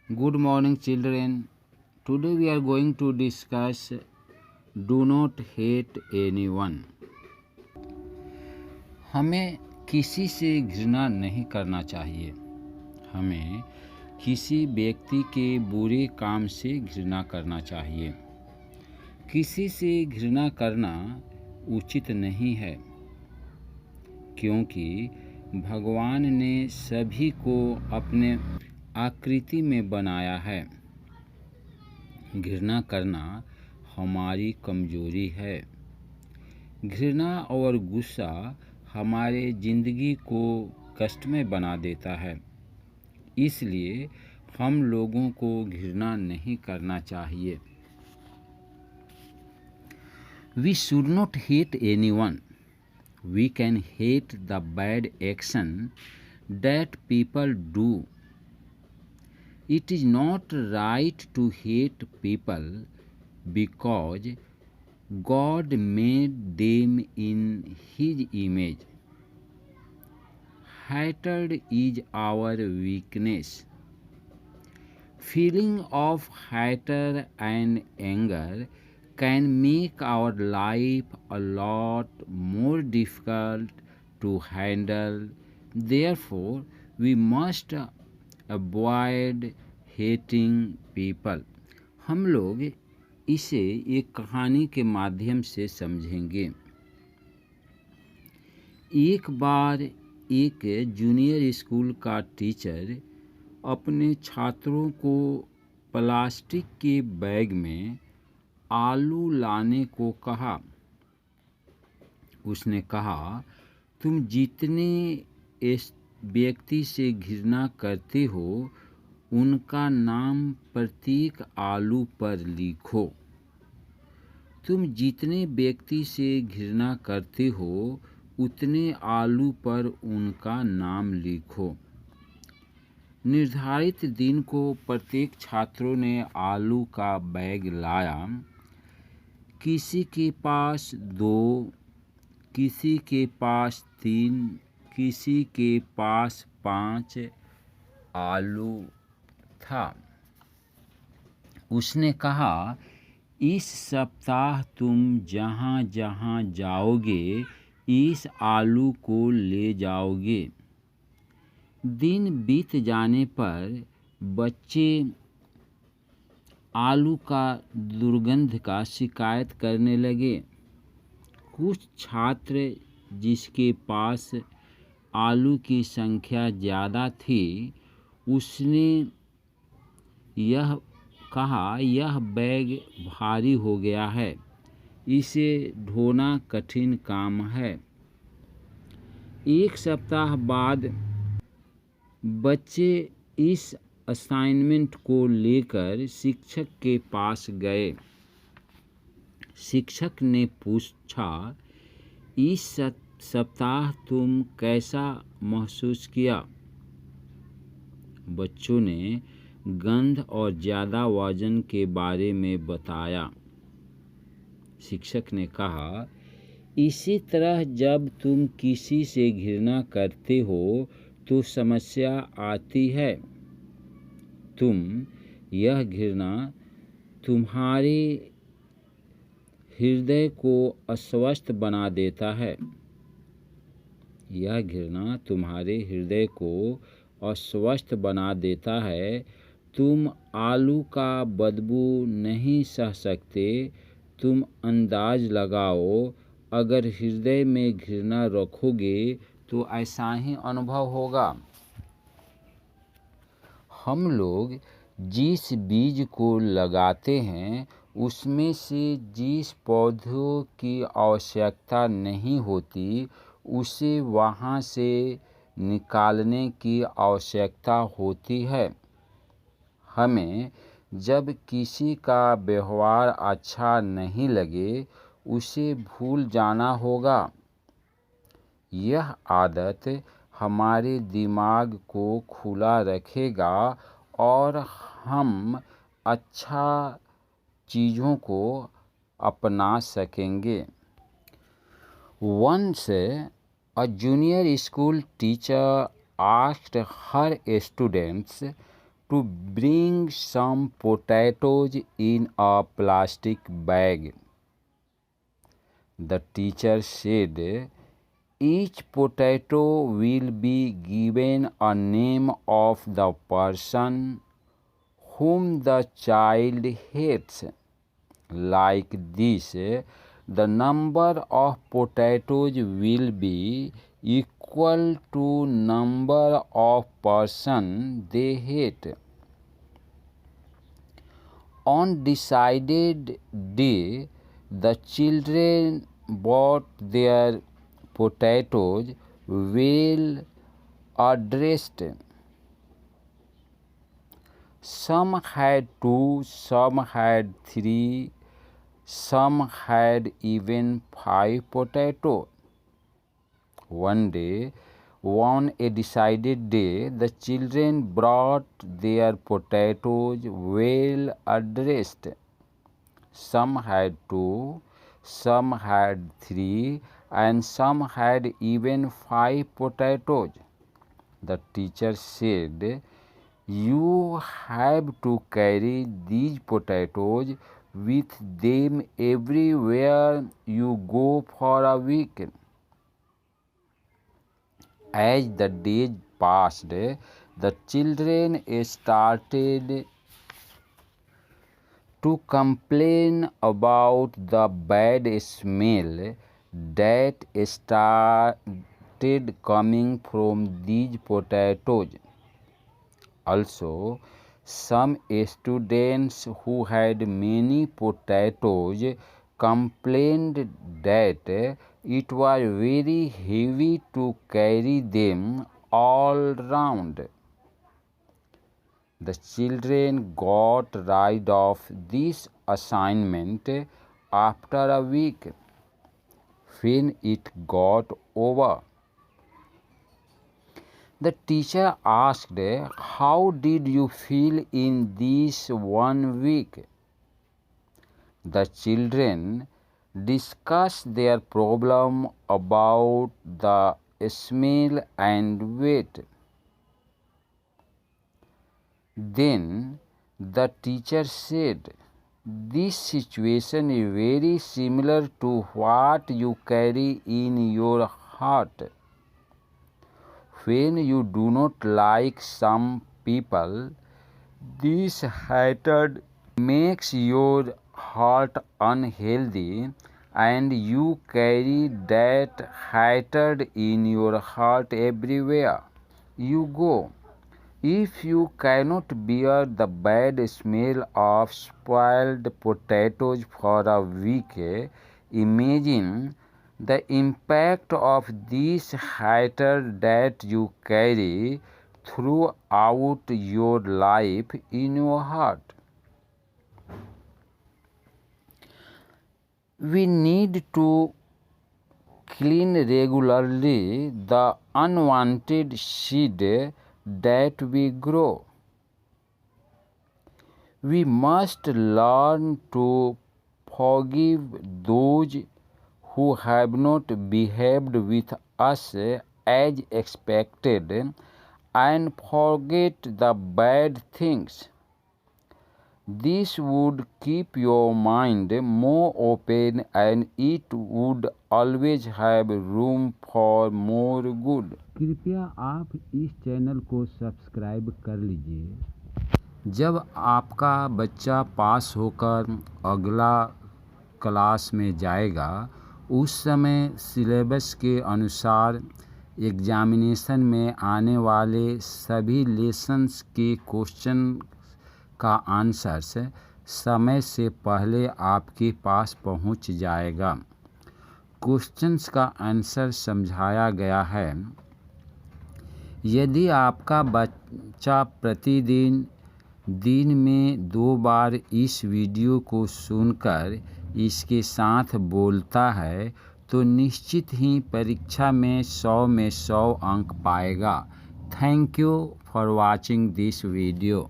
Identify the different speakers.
Speaker 1: Good morning, children. Today we are going to discuss Do not hate anyone. हमें किसी से घृणा नहीं करना चाहिए। हमें किसी व्यक्ति के बुरे काम से घृणा करना चाहिए। किसी से घृणा करना उचित नहीं है, क्योंकि भगवान ने सभी को अपने आकृति में बनाया है। घृणा करना हमारी कमजोरी है। घृणा और गुस्सा हमारे ज़िंदगी को कष्टमय बना देता है। इसलिए हम लोगों को घृणा नहीं करना चाहिए। We should not hate anyone. We can hate the bad action that people do. It is not right to hate people because God made them in His image. Hatred is our weakness. Feeling of hatred and anger can make our life a lot more difficult to handle. Therefore, we must avoid hating people. हम लोग इसे एक कहानी के माध्यम से समझेंगे। एक बार एक जूनियर स्कूल का टीचर अपने छात्रों को प्लास्टिक के बैग में आलू लाने को कहा। उसने कहा, तुम जितने इस व्यक्ति से घृणा करते हो उनका नाम प्रत्येक आलू पर लिखो। तुम जितने व्यक्ति से घृणा करते हो उतने आलू पर उनका नाम लिखो। निर्धारित दिन को प्रत्येक छात्रों ने आलू का बैग लाया। किसी के पास 2, किसी के पास 3, किसी के पास 5 आलू था। उसने कहा, इस सप्ताह तुम जहाँ जहाँ जाओगे इस आलू को ले जाओगे। दिन बीत जाने पर बच्चे आलू का दुर्गंध का शिकायत करने लगे। कुछ छात्र जिसके पास आलू की संख्या ज़्यादा थी, उसने यह कहा, यह बैग भारी हो गया है, इसे ढोना कठिन काम है। एक सप्ताह बाद बच्चे इस असाइनमेंट को लेकर शिक्षक के पास गए। शिक्षक ने पूछा, इस सप्ताह तुम कैसा महसूस किया? बच्चों ने गंध और ज़्यादा वजन के बारे में बताया। शिक्षक ने कहा, इसी तरह जब तुम किसी से घृणा करते हो तो समस्या आती है। यह घृणा तुम्हारे हृदय को अस्वस्थ बना देता है। यह घृणा तुम्हारे हृदय को अस्वस्थ बना देता है। तुम आलू का बदबू नहीं सह सकते। तुम अंदाज लगाओ, अगर हृदय में घृणा रखोगे तो ऐसा ही अनुभव होगा। हम लोग जिस बीज को लगाते हैं उसमें से जिस पौधों की आवश्यकता नहीं होती उसे वहाँ से निकालने की आवश्यकता होती है। हमें जब किसी का व्यवहार अच्छा नहीं लगे उसे भूल जाना होगा। यह आदत हमारे दिमाग को खुला रखेगा और हम अच्छा चीज़ों को अपना सकेंगे। Once a junior school teacher asked her students to bring some potatoes in a plastic bag. The teacher said, each potato will be given a name of the person whom the child hates. Like this, the number of potatoes will be equal to number of person they hate. On decided day, the children bought their potatoes well addressed. Some had 2, some had 3, some had even 5 potatoes. One day, on a decided day, the children brought their potatoes well addressed. Some had 2, some had 3, and some had even 5 potatoes. The teacher said, you have to carry these potatoes with them everywhere you go for a week. As the days passed, the children started to complain about the bad smell that started coming from these potatoes. Also, some students who had many potatoes complained that it was very heavy to carry them all round. The children got rid of this assignment after a week. When it got over, the teacher asked, how did you feel in this 1 week? The children discussed their problem about the smell and weight. Then the teacher said, this situation is very similar to what you carry in your heart. When you do not like some people, this hatred makes your heart unhealthy, and you carry that hatred in your heart everywhere you go. If you cannot bear the bad smell of spoiled potatoes for a week, imagine the impact of this hatred that you carry throughout your life in your heart. We need to clean regularly the unwanted seed that we grow. We must learn to forgive those who have not behaved with us as expected, and forget the bad things. This would keep your mind more open, and it would always have room for more good. कृपया आप इस channel को subscribe कर लीजिए। जब आपका बच्चा पास होकर अगला क्लास में जाएगा, उस समय सिलेबस के अनुसार एग्जामिनेशन में आने वाले सभी लेसन्स के क्वेश्चन का आंसर्स समय से पहले आपके पास पहुंच जाएगा। क्वेश्चंस का आंसर समझाया गया है। यदि आपका बच्चा प्रतिदिन दिन में 2 बार इस वीडियो को सुनकर इसके साथ बोलता है, तो निश्चित ही परीक्षा में 100 में 100 अंक पाएगा। Thank you for watching this video.